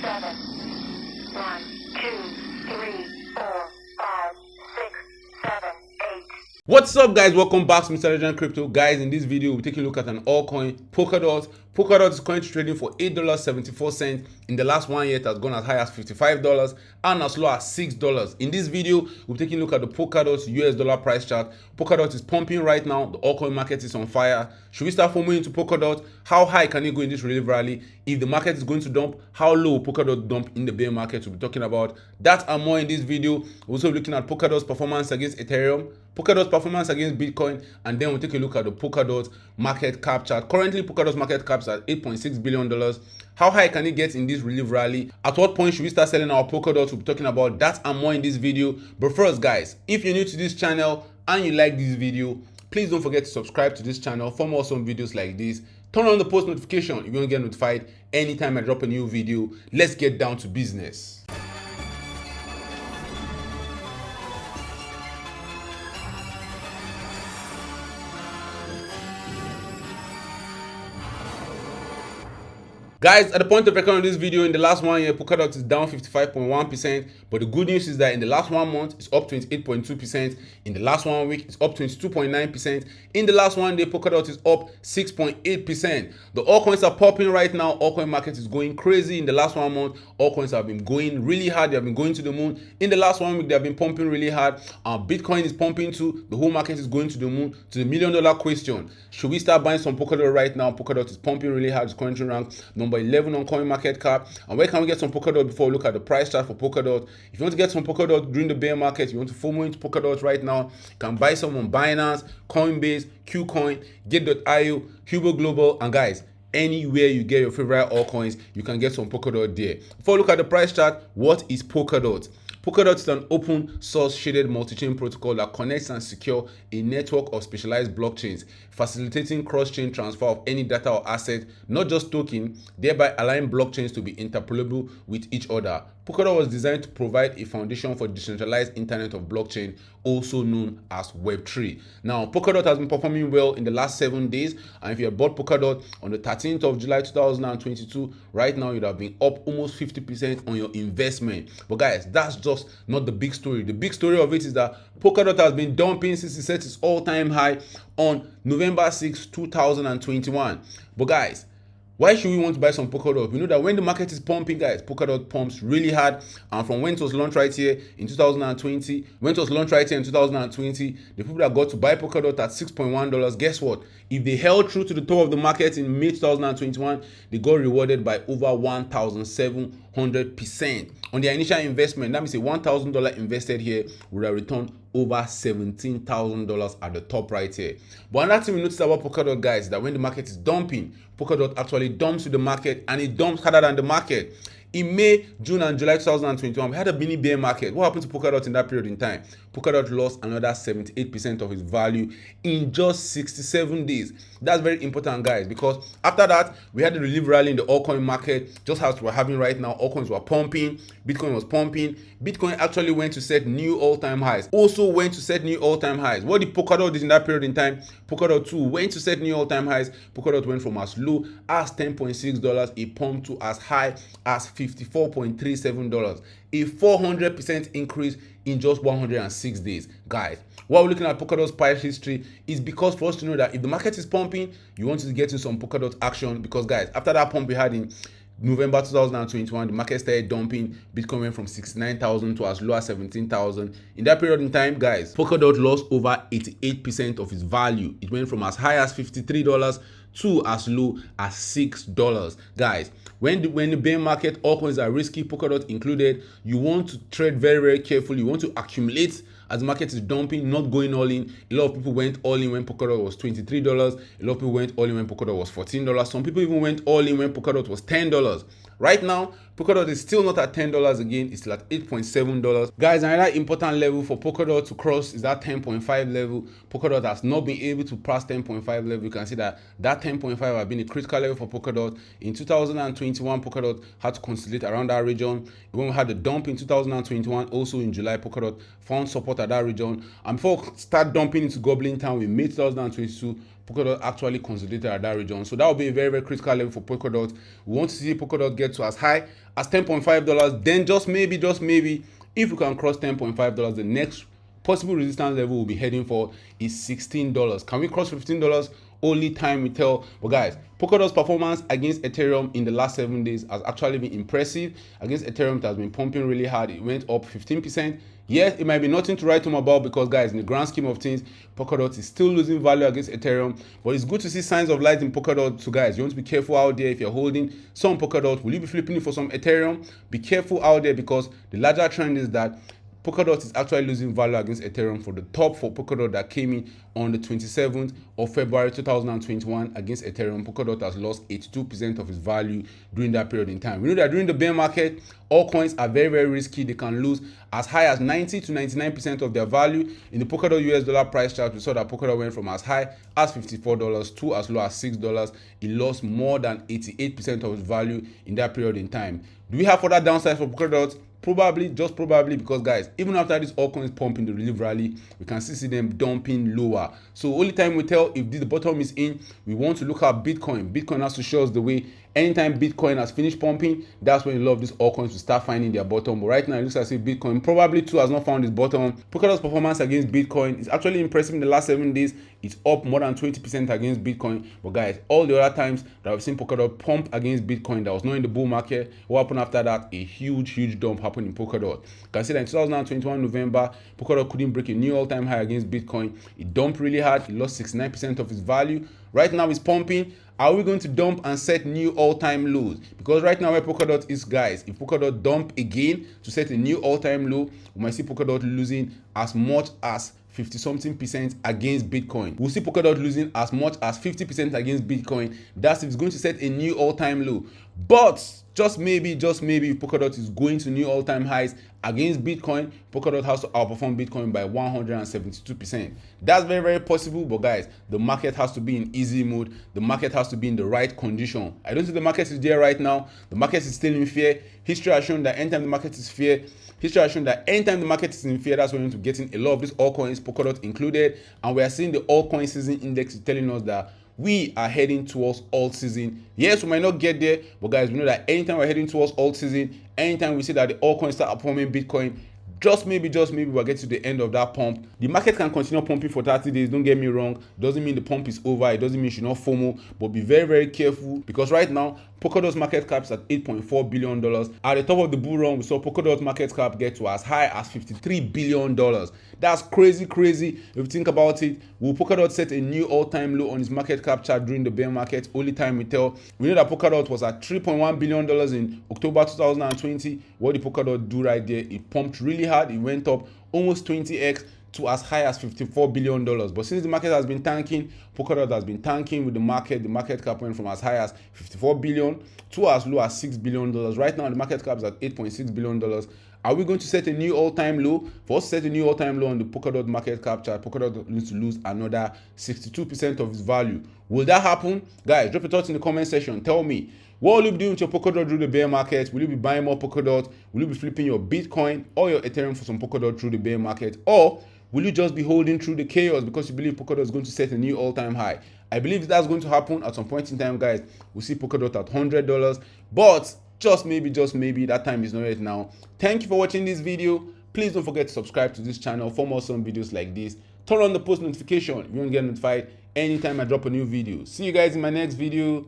7. 1, 2, 3, 4, 5, 6, 7, 8. What's up, guys? Welcome back to Mr. Legend Crypto. Guys, in this video we'll take a look at an altcoin, Polkadot. Polkadot is currently trading for $8.74. In the last 1 year, it has gone as high as $55 and as low as $6. In this video, we'll take a look at the Polkadot's US dollar price chart. Polkadot is pumping right now. The altcoin market is on fire. Should we start following into Polkadot? How high can it go in this relief rally? If the market is going to dump, how low will Polkadot dump in the bear market? We'll be talking about that and more in this video. We'll also be looking at Polkadot's performance against Ethereum, Polkadot's performance against Bitcoin, and then we'll take a look at the Polkadot market cap chart. Currently, Polkadot's market cap is at $8.6 billion. How high can it get in this relief rally? At what point should we start selling our Polkadot? We'll be talking about that and more in this video. But first, guys, if you're new to this channel and you like this video, please don't forget to subscribe to this channel for more awesome videos like this. Turn on the post notification if you want to get notified anytime I drop a new video. Let's get down to business. Guys, at the point of recording this video, in the last 1 year, Polkadot is down 55.1%. But the good news is that in the last 1 month, it's up 28.2%. In the last 1 week, it's up 22.9%. In the last 1 day, Polkadot is up 6.8%. The altcoins are popping right now. Altcoin market is going crazy. In the last 1 month, altcoins have been going really hard. They have been going to the moon. In the last 1 week, they have been pumping really hard. Bitcoin is pumping too. The whole market is going to the moon. To the $1 million question: should we start buying some Polkadot right now? Polkadot is pumping really hard. It's currently ranked number 11 on coin market cap. And where can we get some Polkadot before we look at the price chart for Polkadot? If you want to get some Polkadot during the bear market, you want to FOMO into Polkadot right now, you can buy some on Binance, Coinbase, Qcoin, Get.io, Hugo Global, and guys, anywhere you get your favorite altcoins, you can get some Polkadot there. Before we look at the price chart, what is Polkadot? Polkadot is an open source sharded multi-chain protocol that connects and secures a network of specialized blockchains, facilitating cross-chain transfer of any data or asset, not just token, thereby allowing blockchains to be interoperable with each other. Polkadot was designed to provide a foundation for decentralized internet of blockchain, also known as Web3. Now, Polkadot has been performing well in the last 7 days, and if you have bought Polkadot on the 13th of July 2022, right now you'd have been up almost 50% on your investment. But guys, that's just not the big story. The big story of it is that Polkadot has been dumping since it set its all-time high on November 6, 2021. But guys, why should we want to buy some Polkadot? We know that when the market is pumping, guys, Polkadot pumps really hard. And from when it was launched right here in 2020, the people that got to buy Polkadot at $6.1, guess what? If they held true to the top of the market in May 2021, they got rewarded by over 1,700% on their initial investment. That means a $1,000 invested here would have returned over $17,000 at the top right here. But another thing we noticed about Polkadot, guys, is that when the market is dumping, Polkadot actually dumps to the market, and it dumps harder than the market. In May, June, and July 2021, we had a mini bear market. What happened to Polkadot in that period in time? Polkadot lost another 78% of its value in just 67 days. That's very important, guys, because after that, we had the relief rally in the altcoin market, just as we're having right now. Altcoins were pumping, Bitcoin was pumping. Bitcoin actually went to set new all-time highs. Also went to set new all-time highs. What did Polkadot do in that period in time? Polkadot too went to set new all-time highs. Polkadot went from as low as $10.6, it pumped to as high as $54.37. A 400% increase in just 106 days. Guys, while we're looking at Polkadot's price history, is because for us to know that if the market is pumping, you want to get in some Polkadot action, because guys, after that pump we had in November 2021, the market started dumping. Bitcoin went from 69,000 to as low as 17,000. In that period in time, guys, Polkadot lost over 88% of its value. It went from as high as $53 to as low as $6. Guys, when the bear market altcoins are risky, Polkadot included, you want to trade very, very carefully. You want to accumulate as the market is dumping, not going all in. A lot of people went all in when Polkadot was $23. A lot of people went all in when Polkadot was $14. Some people even went all in when Polkadot was $10. Right now, Polkadot is still not at $10 again. It's still at $8.7. Guys, another important level for Polkadot to cross is that 10.5 level. Polkadot has not been able to pass 10.5 level. You can see that 10.5 has been a critical level for Polkadot. In 2021, Polkadot had to consolidate around that region. When we had the dump in 2021, also in July, Polkadot found support at that region. And before we start dumping into Goblin Town in May 2022, Polkadot actually consolidated at that region. So that will be a very, very critical level for Polkadot. We want to see Polkadot get to as high as $10.5. Then just maybe, if we can cross $10.5, the next possible resistance level we'll be heading for is $16. Can we cross $15? Only time will tell. But guys, Polkadot's performance against Ethereum in the last 7 days has actually been impressive. Against Ethereum, it has been pumping really hard. It went up 15%. Yes, it might be nothing to write home about because, guys, in the grand scheme of things, Polkadot is still losing value against Ethereum. But it's good to see signs of light in Polkadot. So, guys, you want to be careful out there if you're holding some Polkadot. Will you be flipping it for some Ethereum? Be careful out there because the larger trend is that Polkadot is actually losing value against Ethereum. For the top for Polkadot that came in on the 27th of February 2021 against Ethereum, Polkadot has lost 82% of its value during that period in time. We know that during the bear market, all coins are very, very risky. They can lose as high as 90 to 99% of their value. In the Polkadot US dollar price chart, we saw that Polkadot went from as high as $54 to as low as $6. It lost more than 88% of its value in that period in time. Do we have further downside for Polkadot? Probably, just probably, because guys, even after this altcoins pump in the relief rally, we can still see them dumping lower. So only time will tell if the bottom is in. We want to look at Bitcoin. Bitcoin has to show us the way. Anytime Bitcoin has finished pumping, that's when a lot of these altcoins will start finding their bottom. But right now, it looks as if Bitcoin probably too has not found its bottom. Polkadot's performance against Bitcoin is actually impressive in the last 7 days. It's up more than 20% against Bitcoin. But guys, all the other times that we've seen Polkadot pump against Bitcoin that was not in the bull market, what happened after that? A huge dump happened in Polkadot. You can see that in 2021 November, Polkadot couldn't break a new all-time high against Bitcoin. It dumped really hard. It lost 69% of its value. Right now it's pumping. Are we going to dump and set new all-time lows? Because right now where Polkadot is, guys, if Polkadot dump again to set a new all-time low, we might see Polkadot losing as much as 50-something% against Bitcoin. We'll see Polkadot losing as much as 50% against Bitcoin. That's if it's going to set a new all-time low. But just maybe, if Polkadot is going to new all-time highs against Bitcoin, Polkadot has to outperform Bitcoin by 172%. That's very, very possible. But guys, the market has to be in easy mode. The market has to be in the right condition. I don't think the market is there right now. The market is still in fear. History has shown that anytime the market is in fear, that's when you're going to get in a lot of these altcoins, Polkadot included. And we are seeing the altcoin season index is telling us that we are heading towards alt season. Yes, we might not get there, but guys, we know that anytime we're heading towards alt season, anytime we see that the altcoins start performing Bitcoin, just maybe we'll get to the end of that pump. The market can continue pumping for 30 days. Don't get me wrong. Doesn't mean the pump is over. It doesn't mean you should not FOMO, but be very, very careful because right now, Polkadot's market cap is at $8.4 billion. At the top of the bull run, we saw Polkadot's market cap get to as high as $53 billion. That's crazy. If you think about it, will Polkadot set a new all-time low on its market cap chart during the bear market? Only time will tell. We know that Polkadot was at $3.1 billion in October 2020. What did Polkadot do right there? It pumped really hard. It went up almost 20x to as high as $54 billion. But since the market has been tanking, Polkadot has been tanking with the market. The market cap went from as high as $54 billion to as low as $6 billion. Right now, the market cap is at $8.6 billion. Are we going to set a new all-time low? For us to set a new all-time low on the Polkadot market cap chart, Polkadot needs to lose another 62% of its value. Will that happen? Guys, drop your thoughts in the comment section. Tell me, what will you be doing with your Polkadot through the bear market? Will you be buying more Polkadot? Will you be flipping your Bitcoin or your Ethereum for some Polkadot through the bear market? Or will you just be holding through the chaos because you believe Polkadot is going to set a new all-time high? I believe that's going to happen at some point in time, guys. We'll see Polkadot at $100. But just maybe, that time is not right now. Thank you for watching this video. Please don't forget to subscribe to this channel for more some videos like this. Turn on the post notification if you want to get notified anytime I drop a new video. See you guys in my next video.